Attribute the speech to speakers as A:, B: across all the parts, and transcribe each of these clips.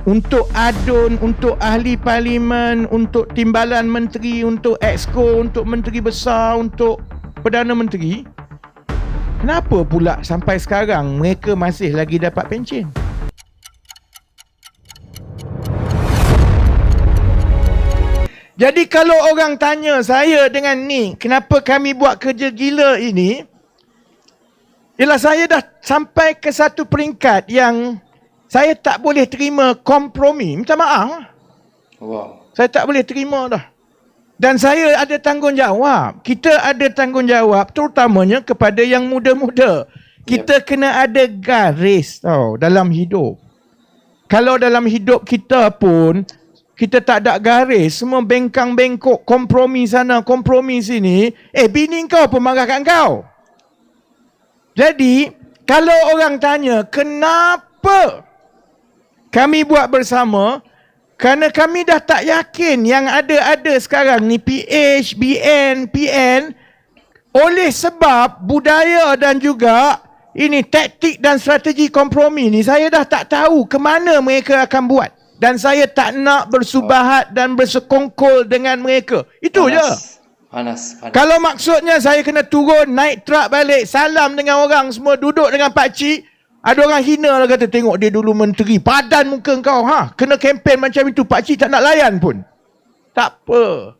A: untuk ADUN, untuk ahli parlimen, untuk timbalan menteri, untuk exco, untuk menteri besar, untuk Perdana Menteri, kenapa pula sampai sekarang mereka masih lagi dapat pencen? Jadi kalau orang tanya saya dengan ni, kenapa kami buat kerja gila ini, ialah saya dah sampai ke satu peringkat yang saya tak boleh terima kompromi. Minta maaf.
B: Wow.
A: Saya tak boleh terima dah. Dan saya ada tanggungjawab. Kita ada tanggungjawab terutamanya kepada yang muda-muda. Kita kena ada garis tau dalam hidup. Kalau dalam hidup kita pun kita tak ada garis, semua bengkang-bengkok, kompromi sana, kompromi sini, bini kau pun marah kat kau. Jadi, kalau orang tanya, kenapa kami buat bersama? Kerana kami dah tak yakin yang ada-ada sekarang ni PH, BN, PN, oleh sebab budaya dan juga ini taktik dan strategi kompromi ni, saya dah tak tahu ke mana mereka akan buat. Dan saya tak nak bersubahat dan bersekongkol dengan mereka. Itu je.
B: Panas.
A: Kalau maksudnya saya kena turun, naik truk balik, salam dengan orang semua, duduk dengan pakcik, ada orang hina lah kata, tengok dia dulu menteri, padan muka kau, kena kempen macam itu, pakcik tak nak layan pun. Tak apa.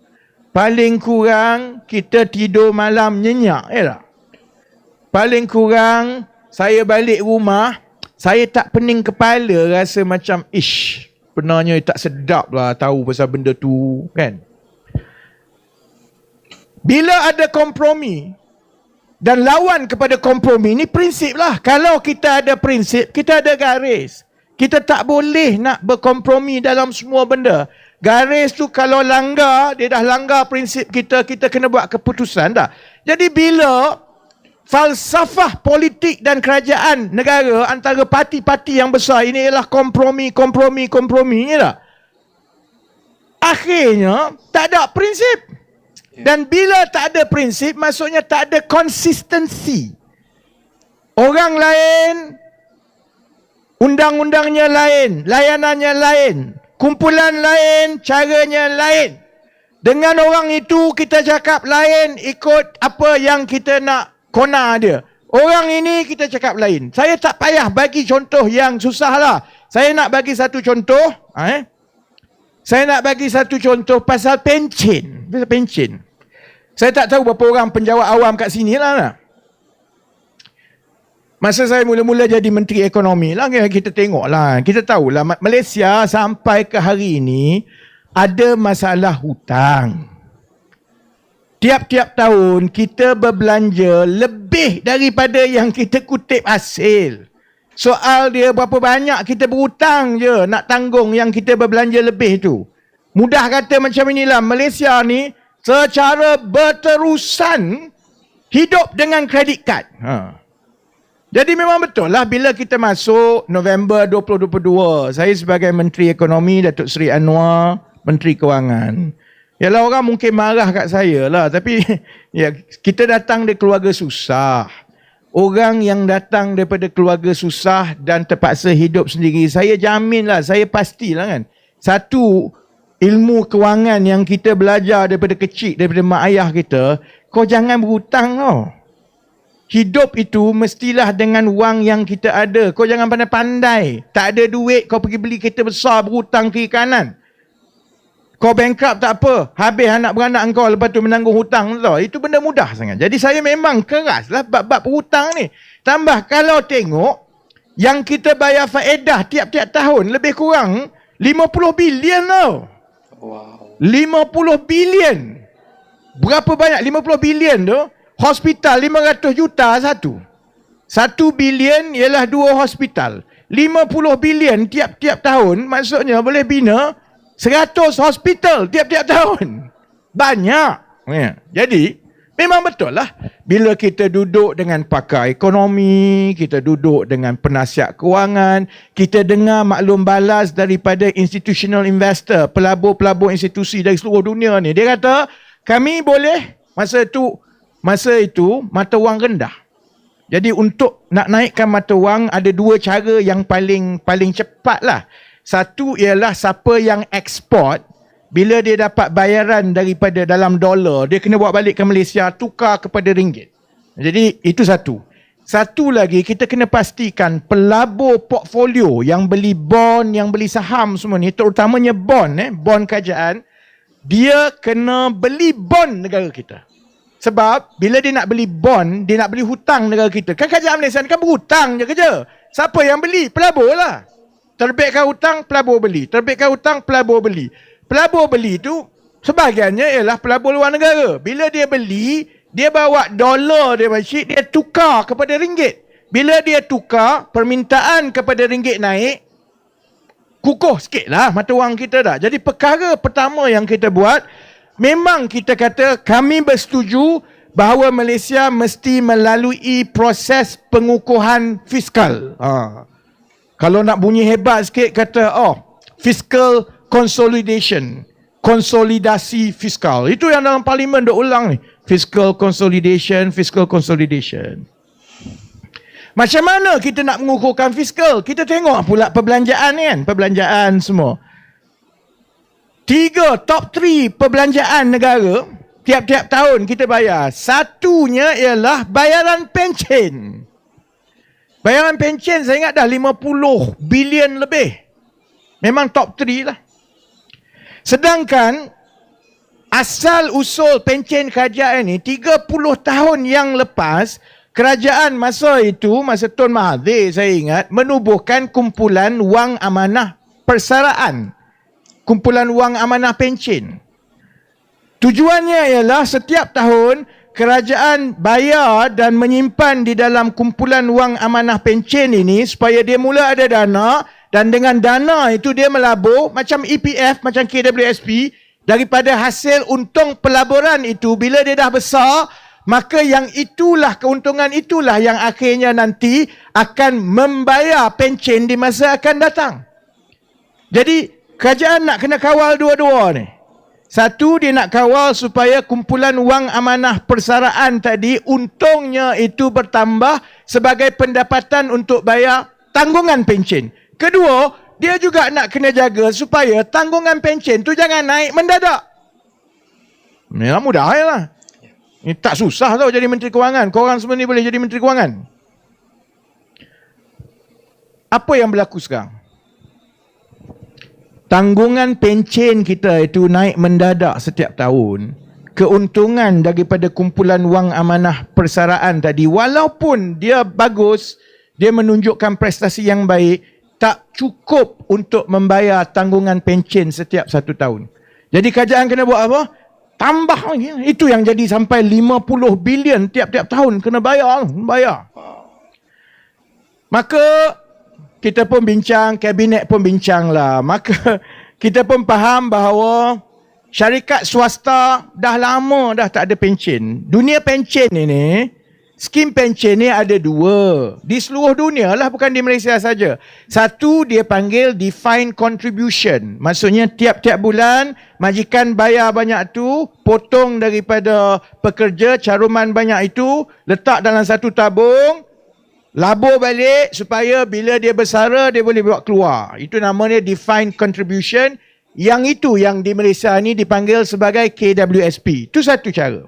A: Paling kurang kita tidur malam nyenyak, tak? Paling kurang saya balik rumah, saya tak pening kepala, rasa macam sebenarnya tak sedap lah tahu pasal benda tu, kan? Bila ada kompromi dan lawan kepada kompromi, ni prinsip lah. Kalau kita ada prinsip, kita ada garis. Kita tak boleh nak berkompromi dalam semua benda. Garis tu kalau langgar, dia dah langgar prinsip kita, kita kena buat keputusan dah. Jadi bila falsafah politik dan kerajaan negara antara parti-parti yang besar ini ialah kompromi, ni tak? Akhirnya tak ada prinsip. Dan bila tak ada prinsip, maksudnya tak ada konsistensi. Orang lain, undang-undangnya lain, layanannya lain, kumpulan lain, caranya lain. Dengan orang itu kita cakap lain, ikut apa yang kita nak kona dia. Orang ini kita cakap lain. Saya tak payah bagi contoh yang susah lah. Saya nak bagi satu contoh. Saya nak bagi satu contoh pasal pencen. Pasal pencen. Saya tak tahu berapa orang penjawat awam kat sini lah. Masa saya mula-mula jadi Menteri Ekonomi lah, kita tengok lah. Kita tahu lah Malaysia sampai ke hari ini ada masalah hutang. Tiap-tiap tahun kita berbelanja lebih daripada yang kita kutip hasil. Soal dia berapa banyak kita berhutang je nak tanggung yang kita berbelanja lebih tu. Mudah kata macam inilah, Malaysia ni secara berterusan hidup dengan kredit kad. Jadi memang betul lah bila kita masuk November 2022, saya sebagai Menteri Ekonomi, Datuk Seri Anwar, Menteri Kewangan. Yalah, orang mungkin marah kat saya lah. Tapi ya, kita datang dari keluarga susah. Orang yang datang daripada keluarga susah dan terpaksa hidup sendiri, saya jaminlah, saya pastilah kan. Satu, ilmu kewangan yang kita belajar daripada kecil, daripada mak ayah kita, kau jangan berhutang tau. Hidup itu mestilah dengan wang yang kita ada. Kau jangan pandai-pandai. Tak ada duit, kau pergi beli kereta besar, berhutang kiri kanan. Kau bankrupt tak apa. Habis anak beranak kau lepas tu menanggung hutang tau. Itu benda mudah sangat. Jadi saya memang keras lah bab-bab hutang ni. Tambah kalau tengok yang kita bayar faedah tiap-tiap tahun lebih kurang 50 bilion tau.
B: Wow.
A: 50 bilion. Berapa banyak 50 bilion tu? Hospital 500 juta satu. 1 bilion ialah 2 hospital. 50 bilion tiap-tiap tahun maksudnya boleh bina 100 hospital tiap-tiap tahun. Banyak. Ya. Jadi, memang betul lah. Bila kita duduk dengan pakar ekonomi, kita duduk dengan penasihat kewangan, kita dengar maklum balas daripada institutional investor, pelabur-pelabur institusi dari seluruh dunia ni. Dia kata, kami boleh, masa itu mata wang rendah. Jadi untuk nak naikkan mata wang, ada 2 cara yang paling cepat lah. Satu ialah siapa yang ekspor, bila dia dapat bayaran daripada dalam dolar, dia kena bawa balik ke Malaysia, tukar kepada ringgit. Jadi itu satu. Satu lagi, kita kena pastikan pelabur portfolio yang beli bond, yang beli saham semua ni, terutamanya bond, bond kerajaan, dia kena beli bond negara kita. Sebab bila dia nak beli bond, dia nak beli hutang negara kita. Kan kerajaan Malaysia ni kan berhutang je kerja. Siapa yang beli? Pelabur lah. Terbitkan hutang, pelabur beli. Terbitkan hutang, pelabur beli. Pelabur beli tu sebahagiannya ialah pelabur luar negara. Bila dia beli, dia bawa dolar dia masjid, dia tukar kepada ringgit. Bila dia tukar, permintaan kepada ringgit naik, kukuh sikit lah mata wang kita dah. Jadi perkara pertama yang kita buat, memang kita kata kami bersetuju bahawa Malaysia mesti melalui proses pengukuhan fiskal. Kalau nak bunyi hebat sikit kata, fiscal consolidation, konsolidasi fiskal. Itu yang dalam parlimen duk ulang ni. Fiscal consolidation, fiscal consolidation. Macam mana kita nak mengukuhkan fiskal? Kita tengok pula perbelanjaan ni kan, perbelanjaan semua. 3 top 3 perbelanjaan negara tiap-tiap tahun kita bayar. Satunya ialah bayaran pencen. Bayaran pencen saya ingat dah 50 bilion lebih. Memang top 3 lah. Sedangkan asal usul pencen kerajaan ni 30 tahun yang lepas, kerajaan masa itu, masa Tun Mahathir saya ingat, menubuhkan kumpulan wang amanah persaraan. Kumpulan wang amanah pencen. Tujuannya ialah setiap tahun kerajaan bayar dan menyimpan di dalam kumpulan wang amanah pencen ini supaya dia mula ada dana. Dan dengan dana itu dia melabur macam EPF, macam KWSP. Daripada hasil untung pelaburan itu, bila dia dah besar, maka yang itulah, keuntungan itulah yang akhirnya nanti akan membayar pencen di masa akan datang. Jadi kerajaan nak kena kawal dua-dua ni. Satu, dia nak kawal supaya kumpulan wang amanah persaraan tadi, untungnya itu bertambah sebagai pendapatan untuk bayar tanggungan pencen. Kedua, dia juga nak kena jaga supaya tanggungan pencen tu jangan naik mendadak. Ini lah mudah je lah. Ini tak susah tau jadi Menteri Kewangan. Korang semua ni boleh jadi Menteri Kewangan. Apa yang berlaku sekarang? Tanggungan pencen kita itu naik mendadak setiap tahun. Keuntungan daripada kumpulan wang amanah persaraan tadi, walaupun dia bagus, dia menunjukkan prestasi yang baik, tak cukup untuk membayar tanggungan pencen setiap 1 tahun. Jadi kerajaan kena buat apa? Tambah lagi. Itu yang jadi sampai 50 bilion tiap-tiap tahun kena bayar. Maka kita pun bincang, kabinet pun bincang lah. Maka kita pun faham bahawa syarikat swasta dah lama dah tak ada pencen. Dunia pencen ini, skim pencen ni ada 2. Di seluruh dunia lah, bukan di Malaysia saja. Satu, dia panggil defined contribution. Maksudnya tiap-tiap bulan majikan bayar banyak tu, potong daripada pekerja caruman banyak itu, letak dalam satu tabung, labur balik supaya bila dia bersara dia boleh bawa keluar. Itu namanya defined contribution. Yang itu yang di Malaysia ni dipanggil sebagai KWSP. Itu satu cara.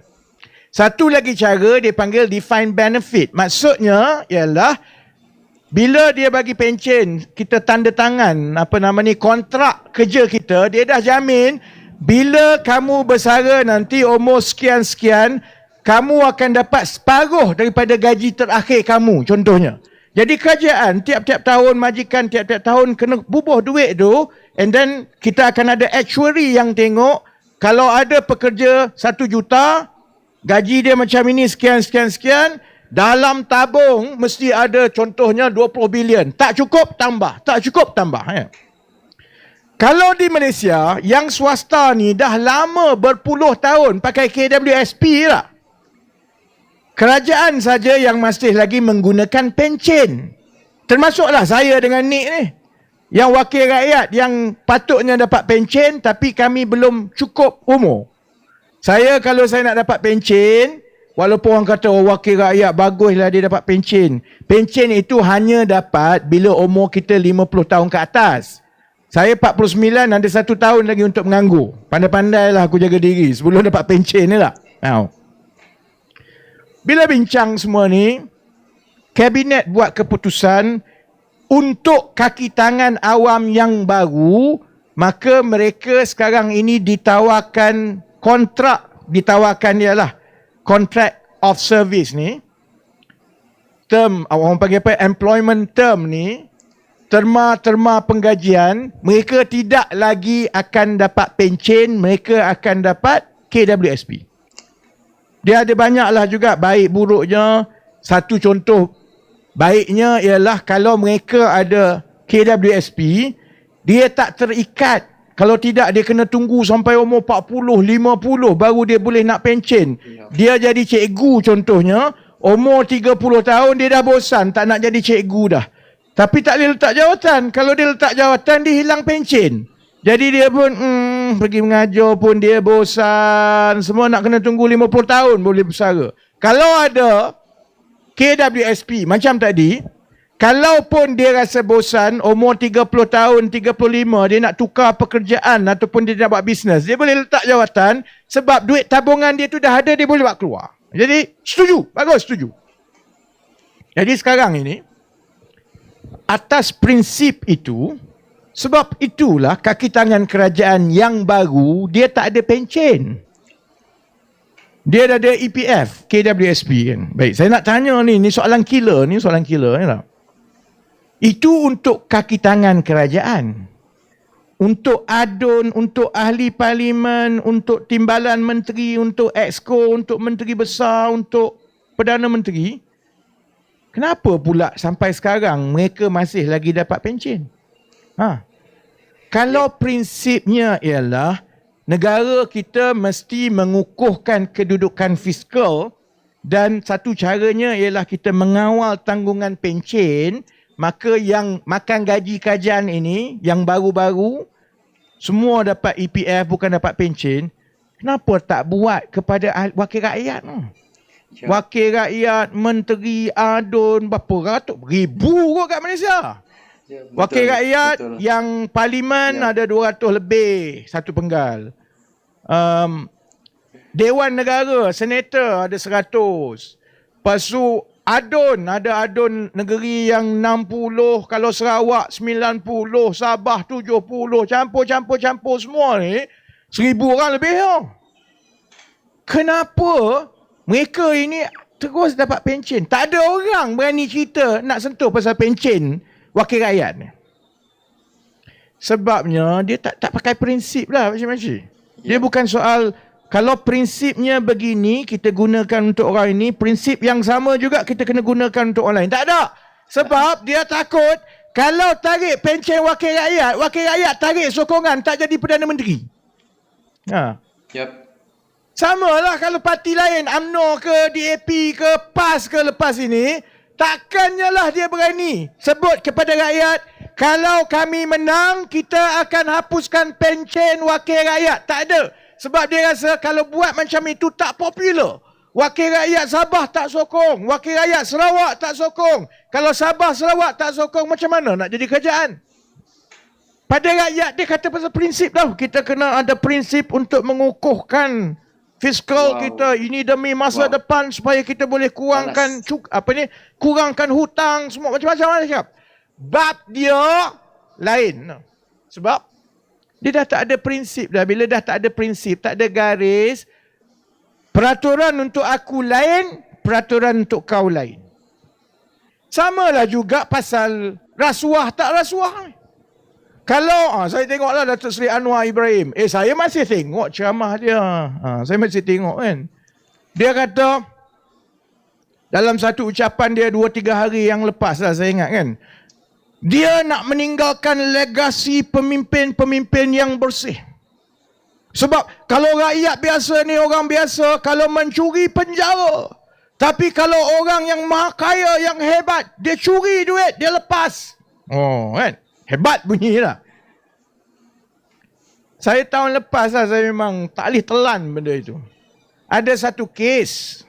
A: Satu lagi cara dia panggil defined benefit. Maksudnya ialah bila dia bagi pencen, kita tanda tangan kontrak kerja kita, dia dah jamin bila kamu bersara nanti umur sekian-sekian, kamu akan dapat separuh daripada gaji terakhir kamu, contohnya. Jadi kerajaan tiap-tiap tahun, majikan tiap-tiap tahun kena bubuh duit tu, and then kita akan ada actuary yang tengok kalau ada pekerja 1 juta, gaji dia macam ini sekian, dalam tabung mesti ada contohnya 20 bilion. Tak cukup, tambah. Tak cukup, tambah. Ya. Kalau di Malaysia, yang swasta ni dah lama berpuluh tahun pakai KWSP lah. Kerajaan saja yang masih lagi menggunakan pencen. Termasuklah saya dengan Nik ni. Yang wakil rakyat yang patutnya dapat pencen tapi kami belum cukup umur. Saya kalau saya nak dapat pencen, walaupun orang kata wakil rakyat baguslah dia dapat pencen. Pencen itu hanya dapat bila umur kita 50 tahun ke atas. Saya 49, ada 1 tahun lagi untuk menganggur. Pandai-pandailah aku jaga diri sebelum dapat pencen ni lah. Now, bila bincang semua ni, Kabinet buat keputusan untuk kaki tangan awam yang baru, maka mereka sekarang ini ditawarkan kontrak, ditawarkan ialah contract of service ni, term, orang panggil apa, employment term ni, terma penggajian, mereka tidak lagi akan dapat pencen, mereka akan dapat KWSP. Dia ada banyaklah juga baik buruknya. Satu contoh baiknya ialah kalau mereka ada KWSP, dia tak terikat. Kalau tidak, dia kena tunggu sampai umur 40, 50 baru dia boleh nak pencen. Dia jadi cikgu contohnya, umur 30 tahun dia dah bosan, tak nak jadi cikgu dah. Tapi tak boleh letak jawatan. Kalau dia letak jawatan, dia hilang pencen. Jadi dia pun pergi mengajar pun dia bosan. Semua nak kena tunggu 50 tahun boleh bersara. Kalau ada KWSP macam tadi, kalaupun dia rasa bosan, umur 30 tahun, 35, dia nak tukar pekerjaan ataupun dia nak buat bisnes, dia boleh letak jawatan sebab duit tabungan dia tu dah ada, dia boleh buat keluar. Jadi, setuju. Bagus, setuju. Jadi sekarang ini, atas prinsip itu, sebab itulah kaki tangan kerajaan yang baru, dia tak ada pencen. Dia dah ada EPF, KWSP kan. Baik, saya nak tanya ni soalan killer ni lah. Itu untuk kaki tangan kerajaan. Untuk adun, untuk ahli parlimen, untuk timbalan menteri, untuk exco, untuk menteri besar, untuk Perdana Menteri. Kenapa pula sampai sekarang mereka masih lagi dapat pencen? Kalau prinsipnya ialah negara kita mesti mengukuhkan kedudukan fiskal dan satu caranya ialah kita mengawal tanggungan pencen, maka yang makan gaji kerajaan ini, yang baru-baru, semua dapat EPF bukan dapat pencen. Kenapa tak buat kepada wakil rakyat? Ya. Wakil rakyat, menteri, adun, berapa ratus, ribu kot kat Malaysia. Ya, betul, wakil rakyat betul. Yang parlimen ada 200 lebih, satu penggal. Dewan Negara, senator ada 100. Lepas tu adun, ada adun negeri yang 60, kalau Sarawak 90, Sabah 70, campur semua ni 1,000 orang lebih tau. Kenapa mereka ini terus dapat pencen? Tak ada orang berani cerita nak sentuh pasal pencen wakil rakyat ni. Sebabnya dia tak pakai prinsip lah macam-macam. Dia bukan soal, kalau prinsipnya begini kita gunakan untuk orang ini, prinsip yang sama juga kita kena gunakan untuk orang lain. Tak ada. Sebab dia takut kalau tarik pencen wakil rakyat tarik sokongan tak jadi Perdana Menteri. Sama lah kalau parti lain, UMNO ke, DAP ke, PAS ke lepas ini, takkannya lah dia berani sebut kepada rakyat, kalau kami menang, kita akan hapuskan pencen wakil rakyat. Tak ada. Sebab dia rasa kalau buat macam itu tak popular. Wakil rakyat Sabah tak sokong. Wakil rakyat Sarawak tak sokong. Kalau Sabah, Sarawak tak sokong, macam mana nak jadi kerajaan? Pada rakyat, dia kata pasal prinsip tau. Kita kena ada prinsip untuk mengukuhkan fiskal kita. Ini demi masa depan supaya kita boleh kurangkan kurangkan hutang, semua macam-macam lah. Bab dia lain. Sebab dia dah tak ada prinsip dah. Bila dah tak ada prinsip, tak ada garis, peraturan untuk aku lain, peraturan untuk kau lain. Samalah juga pasal rasuah tak rasuah. Kalau saya tengoklah Datuk Seri Anwar Ibrahim. Saya masih tengok ceramah dia. Saya masih tengok kan. Dia kata dalam satu ucapan dia 2-3 hari yang lepas lah, saya ingat kan. Dia nak meninggalkan legasi pemimpin-pemimpin yang bersih. Sebab kalau rakyat biasa ni, orang biasa, kalau mencuri penjara. Tapi kalau orang yang maha kaya, yang hebat, dia curi duit, dia lepas. Kan? Hebat bunyilah. Saya tahun lepas lah, saya memang tak boleh telan benda itu. Ada satu kes,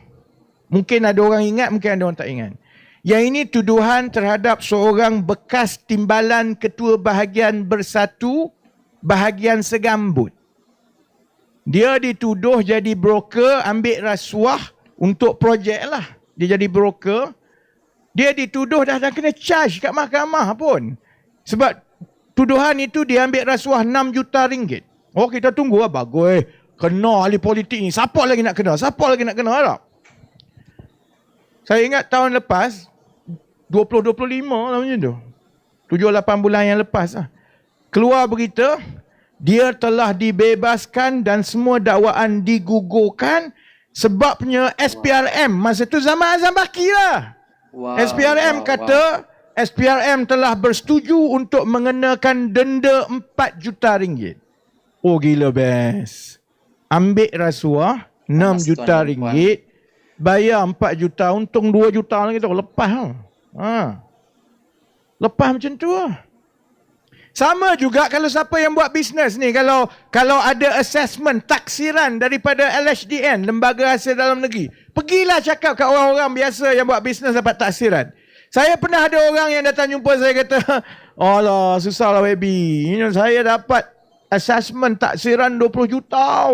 A: mungkin ada orang ingat, mungkin ada orang tak ingat. Yang ini tuduhan terhadap seorang bekas timbalan Ketua Bahagian Bersatu Bahagian Segambut. Dia dituduh jadi broker, ambil rasuah untuk projek lah. Dia jadi broker. Dia dituduh dah kena charge kat mahkamah pun. Sebab tuduhan itu dia ambil rasuah 6 juta ringgit. Oh, kita tunggu lah. Bagus. Kena ahli politik ni. Siapa lagi nak kena? Siapa lagi nak kena tak? Saya ingat tahun lepas, 2025 lah macam tu. 7-8 bulan yang lepas lah. Keluar berita, dia telah dibebaskan dan semua dakwaan digugurkan sebabnya SPRM. Masa tu zaman Azam Baki lah. SPRM kata SPRM telah bersetuju untuk mengenakan denda 4 juta ringgit. Oh gila best. Ambil rasuah 6 juta ringgit, bayar 4 juta, untung 2 juta lagi tu. Lepas lepas macam tu lah. Sama juga kalau siapa yang buat bisnes ni, kalau ada assessment taksiran daripada LHDN, Lembaga Hasil Dalam Negeri, pergilah cakap kat orang-orang biasa yang buat bisnes dapat taksiran. Saya pernah ada orang yang datang jumpa saya kata, alah susah lah baby, saya dapat assessment taksiran 20 juta.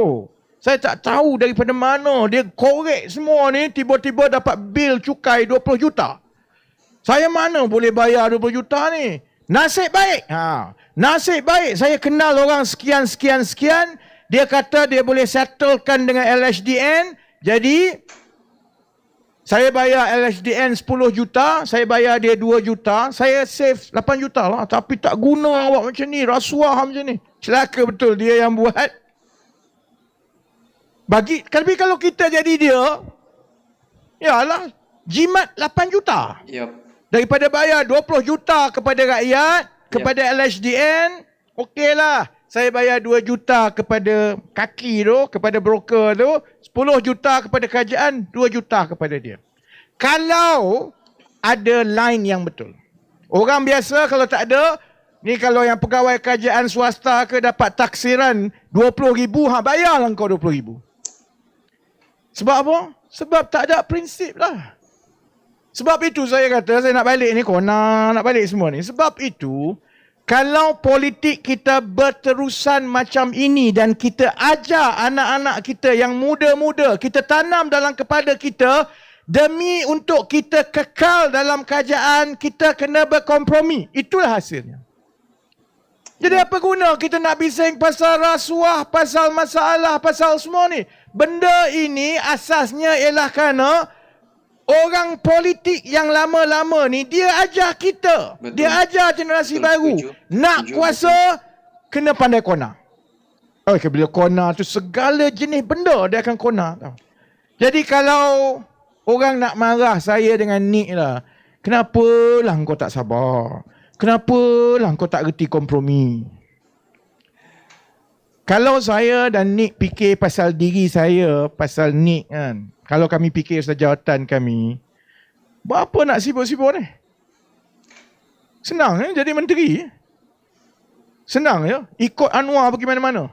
A: Saya tak tahu daripada mana dia korek semua ni, tiba-tiba dapat bil cukai 20 juta. Saya mana boleh bayar 20 juta ni? Nasib baik. Nasib baik saya kenal orang sekian. Dia kata dia boleh settlekan dengan LHDN. Jadi saya bayar LHDN 10 juta, saya bayar dia 2 juta, saya save 8 juta lah. Tapi tak guna awak macam ni, rasuah macam ni. Celaka betul dia yang buat. Tapi kalau kita jadi dia, yalah, jimat 8 juta.
B: Yep.
A: Daripada bayar 20 juta kepada rakyat, kepada LHDN, okeylah. Saya bayar 2 juta kepada kaki tu, kepada broker tu, 10 juta kepada kerajaan, 2 juta kepada dia. Kalau ada line yang betul. Orang biasa kalau tak ada, ni kalau yang pegawai kerajaan swasta ke dapat taksiran 20,000, bayarlah kau 20,000. Sebab apa? Sebab tak ada prinsip lah. Sebab itu saya kata, saya nak balik ni kona, nak balik semua ni. Sebab itu, kalau politik kita berterusan macam ini dan kita ajar anak-anak kita yang muda-muda, kita tanam dalam kepala kita, demi untuk kita kekal dalam kerajaan, kita kena berkompromi. Itulah hasilnya. Jadi apa guna kita nak bising pasal rasuah, pasal masalah, pasal semua ni? Benda ini asasnya ialah kerana orang politik yang lama-lama ni, dia ajar kita. Betul. Dia ajar generasi baru. Nak kuasa, kena pandai kona. Okay, bila kona tu segala jenis benda dia akan kona. Jadi kalau orang nak marah saya dengan Nick lah, kenapalah kau tak sabar? Kenapalah kau tak reti kompromi? Kalau saya dan Nick fikir pasal diri saya, pasal Nick kan, kalau kami fikir sejawatan kami, berapa nak sibuk-sibuk ni? Senang jadi menteri. Senang ikut Anwar pergi mana-mana.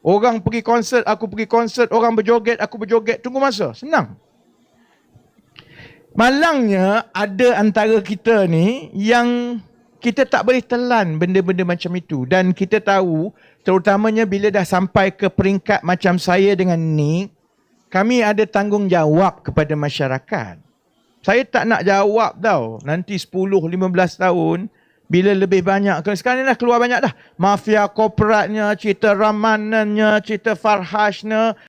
A: Orang pergi konsert, aku pergi konsert. Orang berjoget, aku berjoget. Tunggu masa. Senang. Malangnya ada antara kita ni yang kita tak boleh telan benda-benda macam itu. Dan kita tahu, terutamanya bila dah sampai ke peringkat macam saya dengan Nick, kami ada tanggungjawab kepada masyarakat. Saya tak nak jawab tau. Nanti 10-15 tahun, bila lebih banyak. Sekarang ni dah keluar banyak dah. Mafia korporatnya, cerita Ramanannya, cerita Farhashnya.